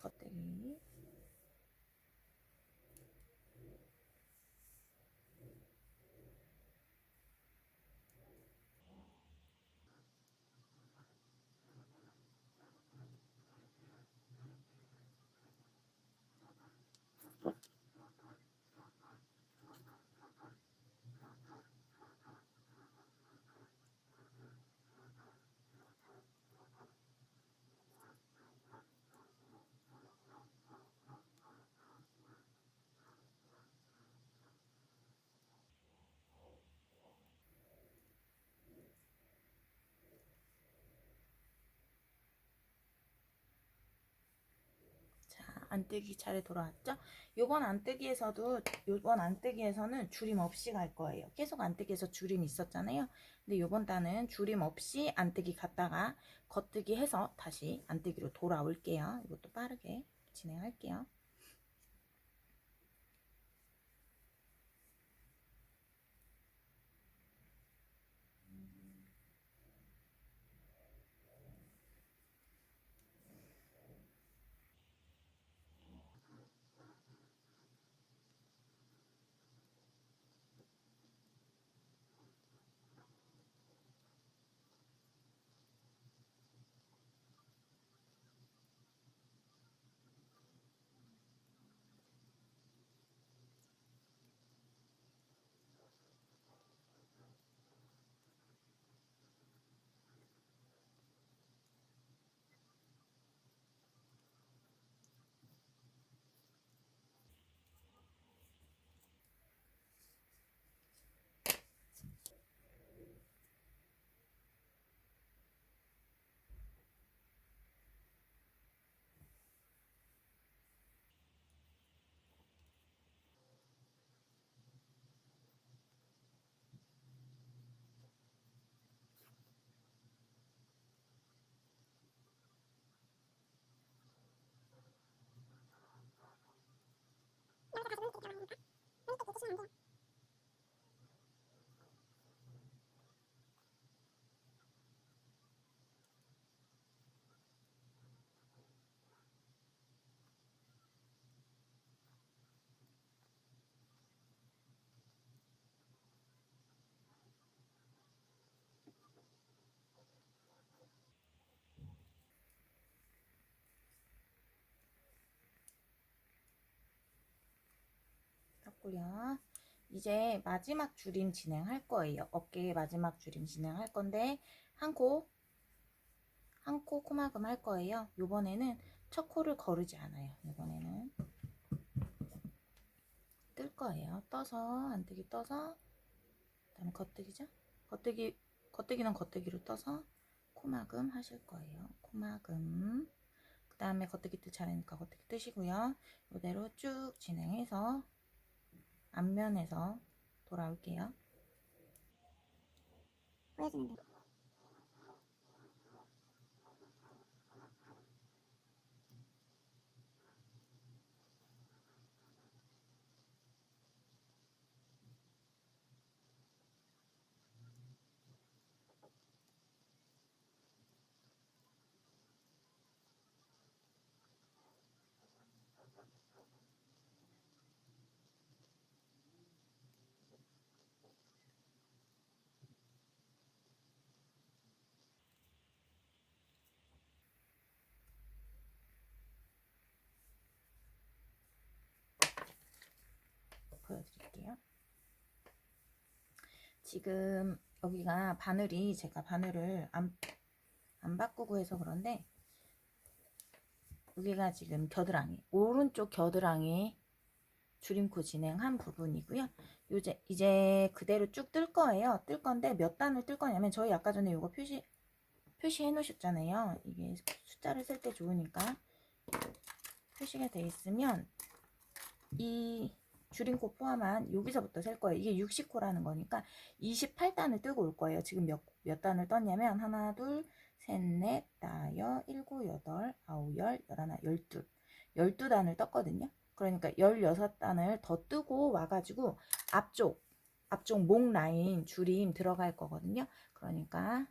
겉뜨기. 안뜨기 차례 돌아왔죠? 요번 안뜨기에서는 줄임 없이 갈 거예요. 계속 안뜨기에서 줄임 있었잖아요. 근데 요번 단은 줄임 없이 안뜨기 갔다가 겉뜨기 해서 다시 안뜨기로 돌아올게요. 이것도 빠르게 진행할게요. 떴고요. 이제 마지막 줄임 진행할 거예요. 어깨에 마지막 줄임 진행할 건데 한 코 코막음 할 거예요. 요번에는 첫 코를 거르지 않아요. 요번에는 뜰 거예요. 떠서 안뜨기 떠서 그다음에 겉뜨기죠. 겉뜨기는 겉뜨기로 떠서 코막음 하실 거예요. 코막음. 그 다음에 겉뜨기 뜰 차례니까 겉뜨기 뜨시고요. 이대로 쭉 진행해서 앞면에서 돌아올게요. 보여주는데 보여드릴게요. 지금 여기가 바늘이 제가 바늘을 안 바꾸고 해서 그런데 여기가 지금 겨드랑이, 오른쪽 겨드랑이 줄임코 진행한 부분이고요. 이제 그대로 쭉 뜰 거예요. 뜰 건데 몇 단을 뜰 거냐면 저희 아까 전에 이거 표시해 놓으셨잖아요. 이게 숫자를 쓸 때 좋으니까 표시가 돼 있으면 이 줄임코 포함한 여기서부터 셀 거예요. 이게 60코라는 거니까 28단을 뜨고 올 거예요. 지금 몇 단을 떴냐면 하나, 둘, 셋, 넷, 다섯, 일곱, 여덟, 아홉, 열, 열하나, 열둘. 12단을 떴거든요. 그러니까 16단을 더 뜨고 와가지고 앞쪽 목 라인 줄임 들어갈 거거든요. 그러니까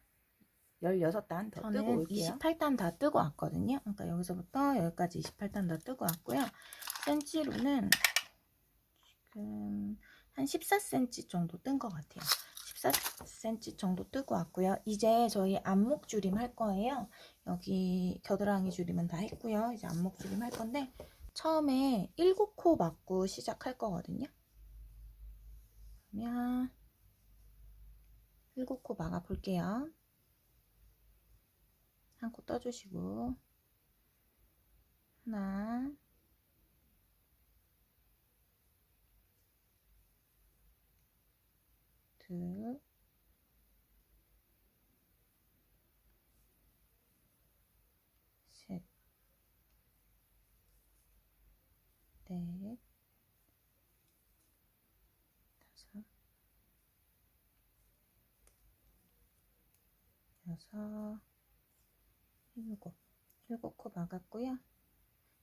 16단 더 뜨고 올게요. 28단 다 뜨고 왔거든요. 그러니까 여기서부터 여기까지 28단 더 뜨고 왔고요. 센치로는 지금 한 14cm 정도 뜬 것 같아요. 14cm 정도 뜨고 왔고요. 이제 저희 안목 줄임 할 거예요. 여기 겨드랑이 줄임은 다 했고요. 이제 안목 줄임 할 건데 처음에 7코 맞고 시작할 거거든요. 그러면 7코 막아 볼게요. 한 코 떠주시고 하나, 둘, 셋, 넷, 다섯, 여섯, 일곱 코 막았고요.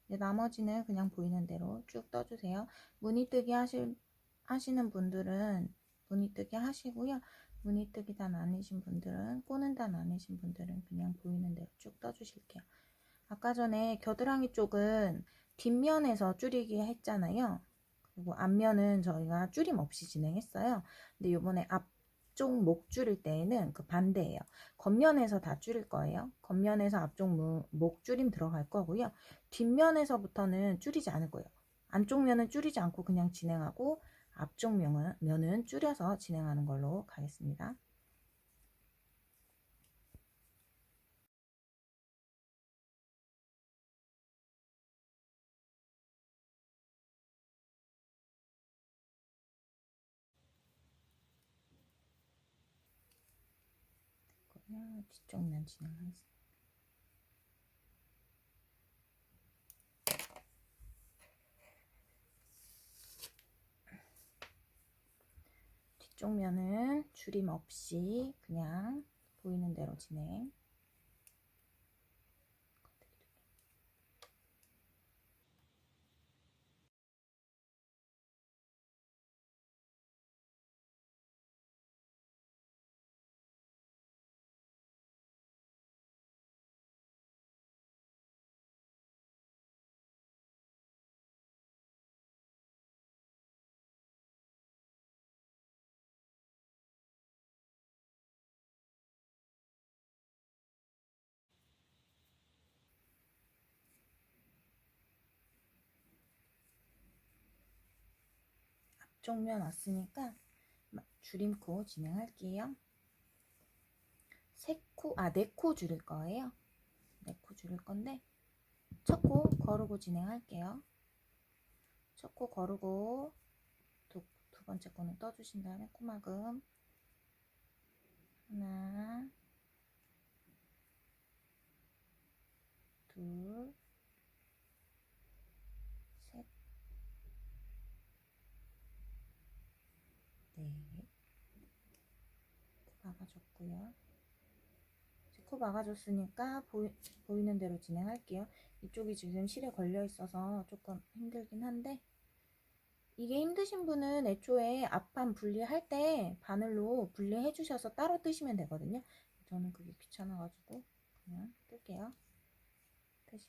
이제 나머지는 그냥 보이는 대로 쭉 떠주세요. 무늬뜨기 하시는 분들은 무늬뜨기 하시고요. 무늬뜨기 단 아니신 분들은, 꼬는 단 아니신 분들은 그냥 보이는 대로 쭉 떠주실게요. 아까 전에 겨드랑이 쪽은 뒷면에서 줄이기 했잖아요. 그리고 앞면은 저희가 줄임 없이 진행했어요. 근데 이번에 앞쪽 목 줄일 때에는 그 반대예요. 겉면에서 다 줄일 거예요. 겉면에서 앞쪽 목 줄임 들어갈 거고요. 뒷면에서부터는 줄이지 않을 거예요. 안쪽 면은 줄이지 않고 그냥 진행하고 앞쪽 면은 줄여서 진행하는 걸로 가겠습니다. 뒤쪽 면 진행하겠습니다. 뒤쪽 면은 줄임 없이 그냥 보이는 대로 진행. 앞쪽 면 왔으니까 줄임코 진행할게요. 4코 줄일 거예요. 4코 줄일 건데 첫 코 거르고 진행할게요. 첫 코 거르고 두 번째 코는 떠주신 다음에 코막음 하나, 둘, 셋, 넷. 코 막아줬고요. 코 막아줬으니까 보이는 대로 진행할게요. 이쪽이 지금 실에 걸려 있어서 조금 힘들긴 한데 이게 힘드신 분은 애초에 앞판 분리할 때 바늘로 분리해 주셔서 따로 뜨시면 되거든요. 저는 그게 귀찮아가지고 그냥 뜰게요. 다시.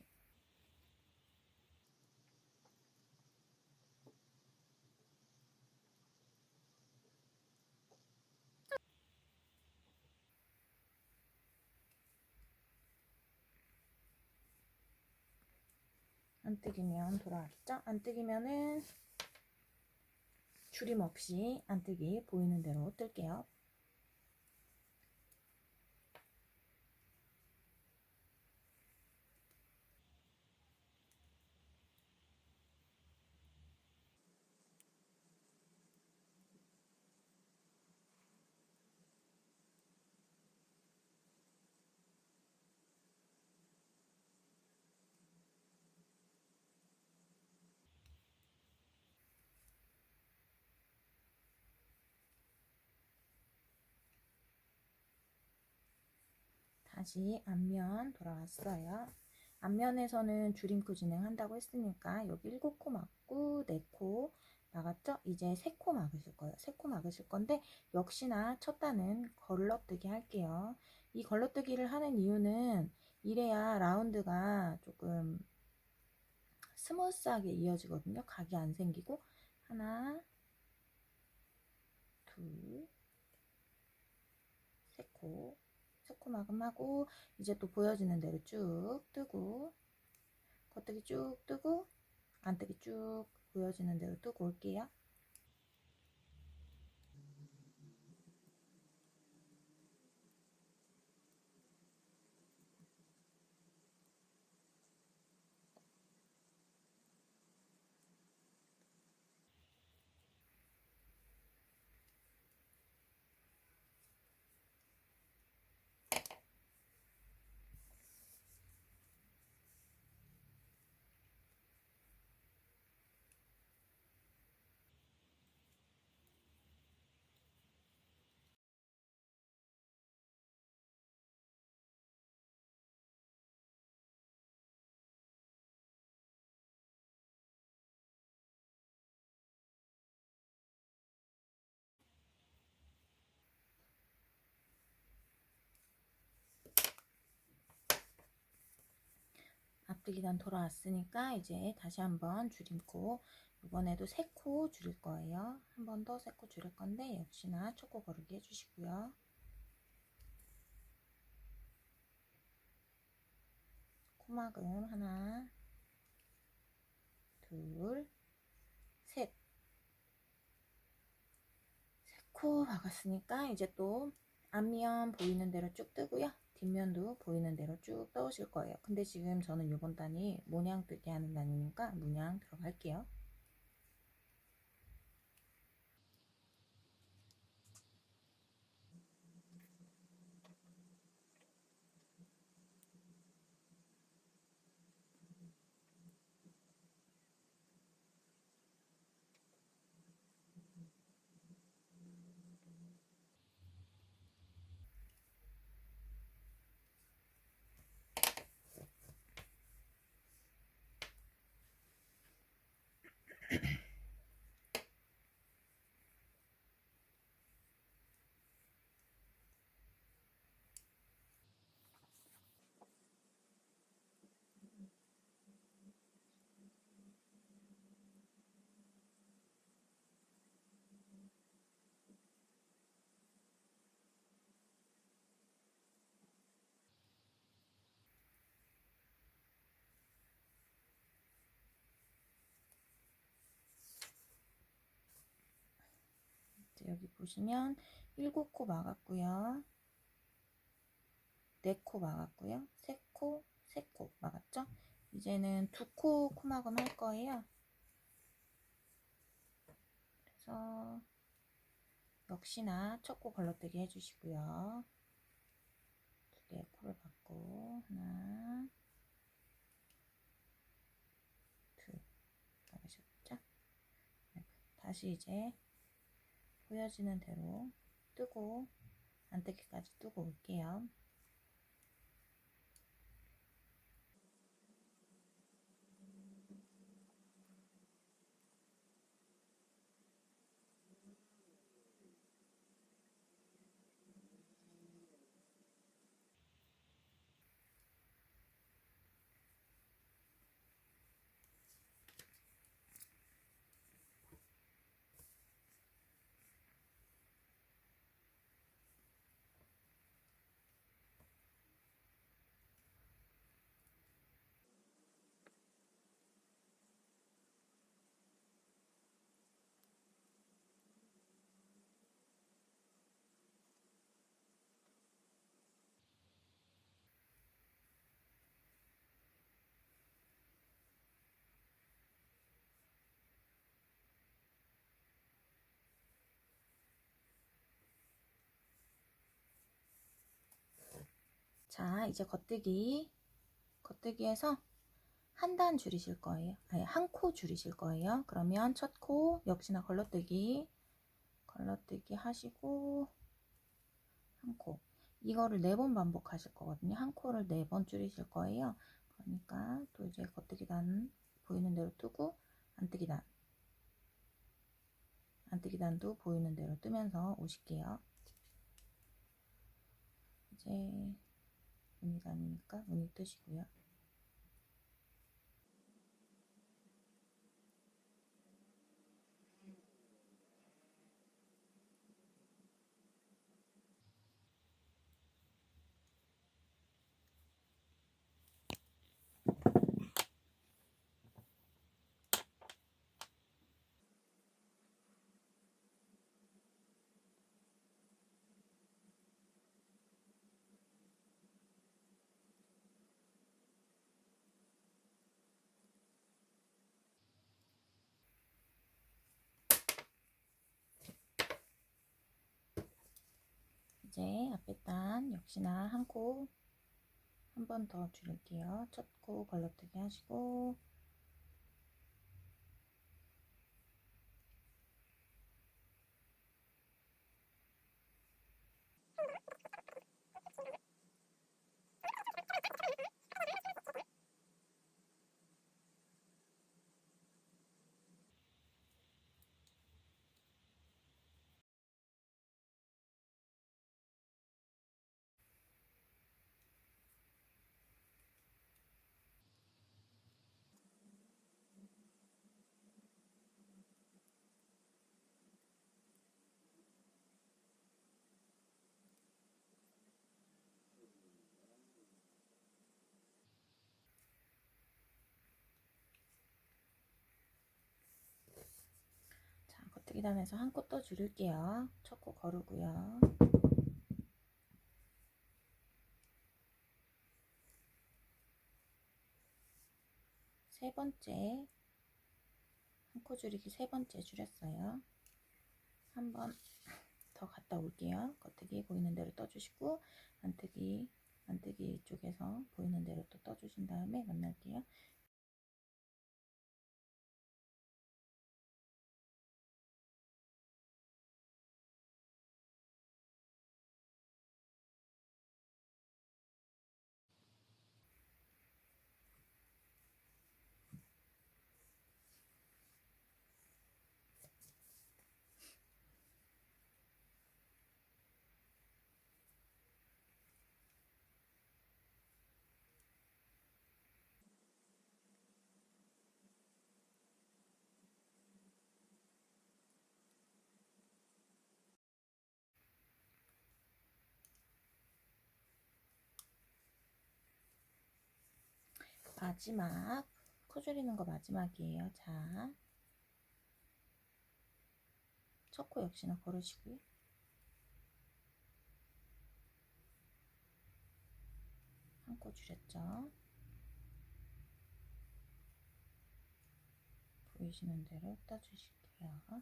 안 뜨기면 돌아왔죠? 안 뜨기면은 줄임 없이 안 뜨기 보이는 대로 뜰게요. 다시 앞면 돌아왔어요. 앞면에서는 줄임코 진행한다고 했으니까 여기 7코 막고 4코 막았죠? 이제 3코 막으실 거예요. 3코 막으실 건데 역시나 첫 단은 걸러뜨기 할게요. 이 걸러뜨기를 하는 이유는 이래야 라운드가 조금 스무스하게 이어지거든요. 각이 안 생기고 하나, 둘, 세 코, 세 코 마감하고 이제 또 보여지는 대로 쭉 뜨고 겉뜨기 쭉 뜨고 안뜨기 쭉 보여지는 대로 뜨고 올게요. 앞뜨기단 돌아왔으니까 이제 다시 한번 줄임코 이번에도 3코 줄일 거예요. 한 번 더 3코 줄일 건데 역시나 초코 거르기 해주시고요. 코막음 하나, 둘, 셋. 3코 박았으니까 이제 또 앞면 보이는 대로 쭉 뜨고요. 뒷면도 보이는 대로 쭉 떠오실 거예요. 근데 지금 저는 이번 단이 모냥 뜨기 하는 단이니까 문양 들어갈게요. 여기 보시면 7코 막았고요. 4코 막았고요. 3코, 3코 막았죠? 이제는 2코 코막음 할 거예요. 그래서 역시나 첫 코 걸러뜨기 해주시고요. 2개의 코를 받고 하나, 둘 막으셨죠? 다시 이제 보여지는 대로 뜨고 안뜨기까지 뜨고 올게요. 자, 이제 겉뜨기에서 한 단 줄이실 거예요. 아니, 한 코 줄이실 거예요. 그러면 첫 코 역시나 걸러뜨기 하시고 한 코. 이거를 4번 반복하실 거거든요. 한 코를 4번 줄이실 거예요. 그러니까 또 이제 겉뜨기 단 보이는 대로 뜨고 안뜨기 단 안뜨기 단도 보이는 대로 뜨면서 오실게요. 이제 무늬 단이니까 무늬 뜨시고요. 이제 앞에 단 역시나 한 코 한 번 더 줄일게요. 첫 코 걸러뜨기 하시고 자, 겉뜨기 단에서 한 코 더 줄일게요. 첫 코 거르고요. 세 번째 한 코 줄이기 세 번째 줄였어요. 한 번 더 갔다 올게요. 겉뜨기 보이는 대로 떠주시고 안뜨기 쪽에서 보이는 대로 또 떠주신 다음에 만날게요. 마지막 코 줄이는 거 마지막이에요. 자, 첫 코 역시나 걸으시고요. 한 코 줄였죠. 보이시는 대로 떠주실게요.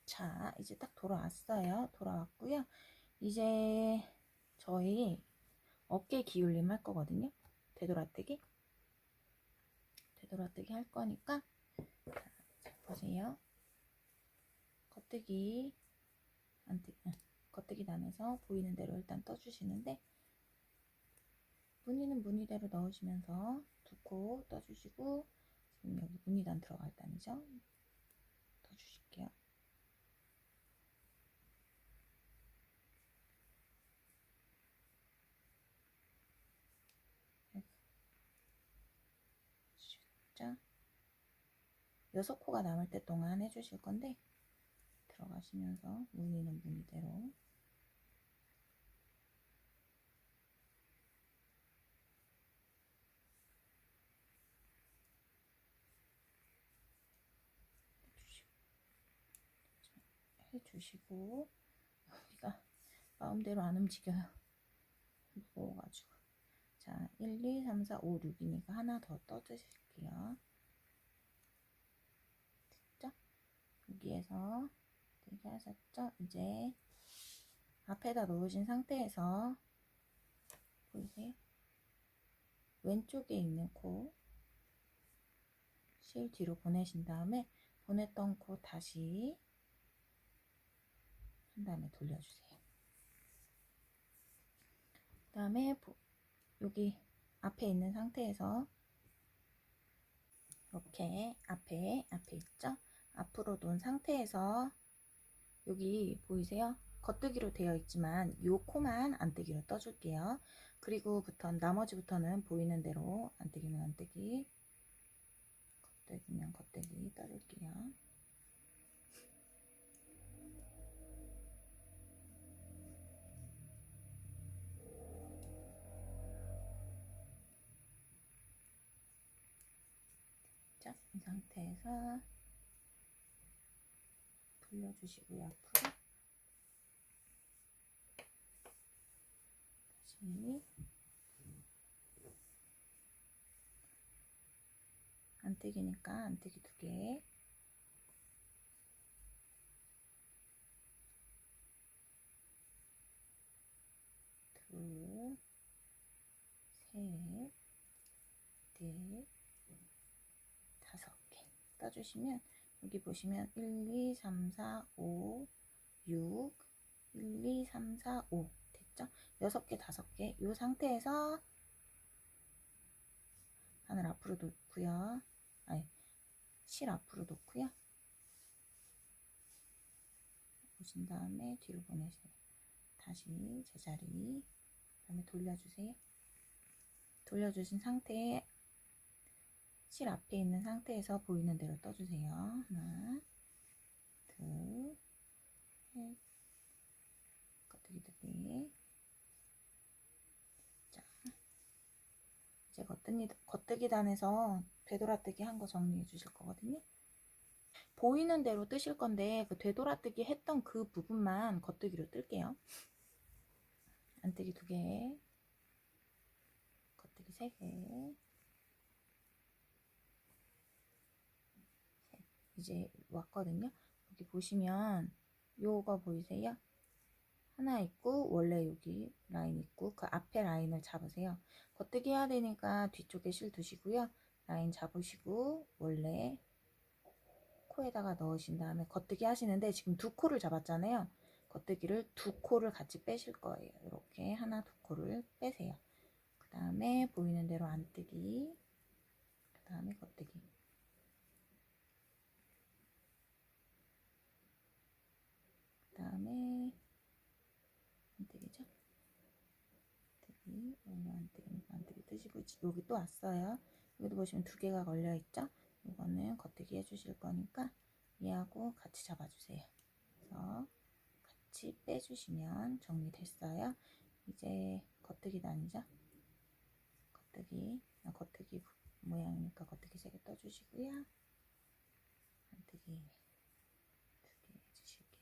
자, 이제 딱 돌아왔어요. 돌아왔고요. 이제 저희 어깨 기울임 할 거거든요. 되돌아뜨기 할 거니까 자, 보세요. 겉뜨기 겉뜨기 단에서 보이는 대로 일단 떠주시는데 무늬는 무늬대로 넣으시면서 두 코 떠주시고 지금 여기 무늬단 들어갈 단이죠. 떠주실게요. 자, 6코가 남을 때 동안 해주실 건데, 들어가시면서 무늬는 무늬대로 해주시고, 여기가 마음대로 안 움직여요. 무거워가지고. 자, 1, 2, 3, 4, 5, 6이니까 하나 더 떠주실게요. 됐죠? 여기에서 되게 하셨죠? 이제 앞에다 놓으신 상태에서 보이세요? 왼쪽에 있는 코 실 뒤로 보내신 다음에 보냈던 코 다시 한 다음에 돌려주세요. 그 다음에 여기 앞에 있는 상태에서 이렇게 앞에 있죠? 앞으로 놓은 상태에서 여기 보이세요? 겉뜨기로 되어 있지만 이 코만 안뜨기로 떠줄게요. 그리고부터 나머지부터는 보이는 대로 안뜨기면 안뜨기, 겉뜨기면 겉뜨기 떠줄게요. 자, 이 상태에서 돌려주시고요. 앞으로 다시 안뜨기니까 안뜨기 2개, 둘, 셋, 넷, 5개 떠주시면 여기 보시면 1, 2, 3, 4, 5, 6, 1, 2, 3, 4, 5 됐죠? 6개, 5개 이 상태에서 바늘 앞으로 놓고요. 아니, 실 앞으로 놓고요. 보신 다음에 뒤로 보내세요. 다시 제자리, 그 다음에 돌려주세요. 돌려주신 상태에 실 앞에 있는 상태에서 보이는 대로 떠주세요. 하나, 둘, 셋, 겉뜨기 2개. 자, 이제 겉뜨기 단에서 되돌아뜨기 한 거 정리해 주실 거거든요. 보이는 대로 뜨실 건데 그 되돌아뜨기 했던 그 부분만 겉뜨기로 뜰게요. 안뜨기 2개, 겉뜨기 3개, 이제 왔거든요. 여기 보시면 요거 보이세요? 하나 있고 원래 여기 라인 있고 그 앞에 라인을 잡으세요. 겉뜨기 해야 되니까 뒤쪽에 실 두시고요. 라인 잡으시고 원래 코에다가 넣으신 다음에 겉뜨기 하시는데 지금 2코를 잡았잖아요. 겉뜨기를 2코를 같이 빼실 거예요. 이렇게 하나 2코를 빼세요. 그 다음에 보이는 대로 안뜨기, 그 다음에 겉뜨기, 그 다음에 안뜨기죠. 안뜨기, 원래 안뜨기니까 안뜨기 뜨시고 여기 또 왔어요. 여기도 보시면 2개가 걸려 있죠. 이거는 겉뜨기 해주실 거니까 얘하고 같이 잡아주세요. 그래서 같이 빼주시면 정리됐어요. 이제 겉뜨기 단이죠. 겉뜨기 모양이니까 겉뜨기 3개 떠주시고요. 안뜨기 2개 해주실게요.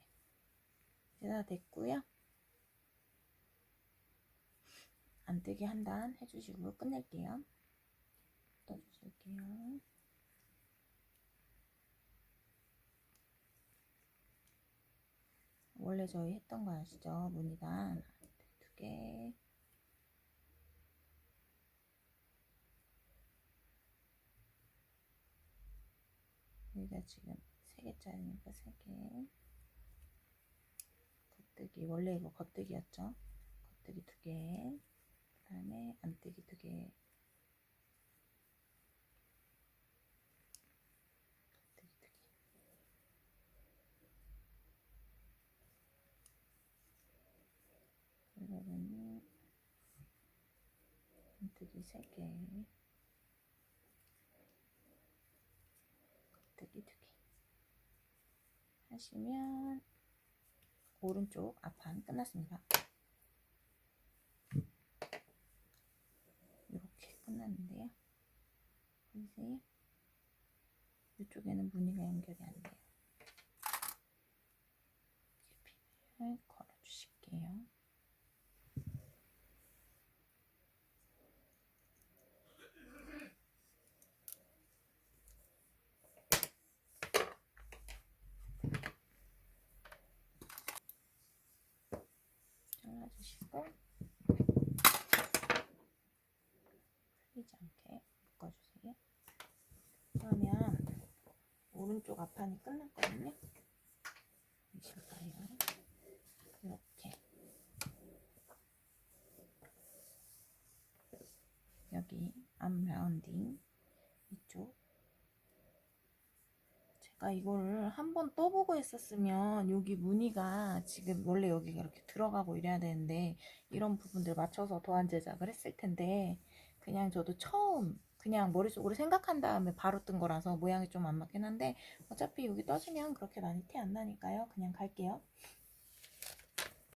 이제 다 됐고요. 안뜨기 한 단 해주시고 끝낼게요. 떠주실게요. 원래 저희 했던 거 아시죠? 무늬단 2개, 여기가 지금 3개짜리니까 3개, 겉뜨기 원래 이거 겉뜨기였죠? 겉뜨기 2개, 그 다음에 안뜨기 2개, 그러면은 안뜨기 3개, 겉뜨기 하시면 오른쪽 앞판 끝났습니다. 이렇게 끝났는데요. 보이세요? 이쪽에는 무늬가 연결이 안 돼요. 핀을 걸어주실게요. 잘라주시고 풀리지 않게 묶어주세요. 그러면 오른쪽 앞판이 끝났거든요. 보이실까요? 이렇게 여기 앞 라운딩 이쪽 제가 이거를 한번 떠보고 했었으면 여기 무늬가 지금 원래 여기가 이렇게 들어가고 이래야 되는데 이런 부분들 맞춰서 도안 제작을 했을 텐데 그냥 저도 처음 그냥 머릿속으로 생각한 다음에 바로 뜬 거라서 모양이 좀 안 맞긴 한데 어차피 여기 떠주면 그렇게 많이 티 안 나니까요. 그냥 갈게요.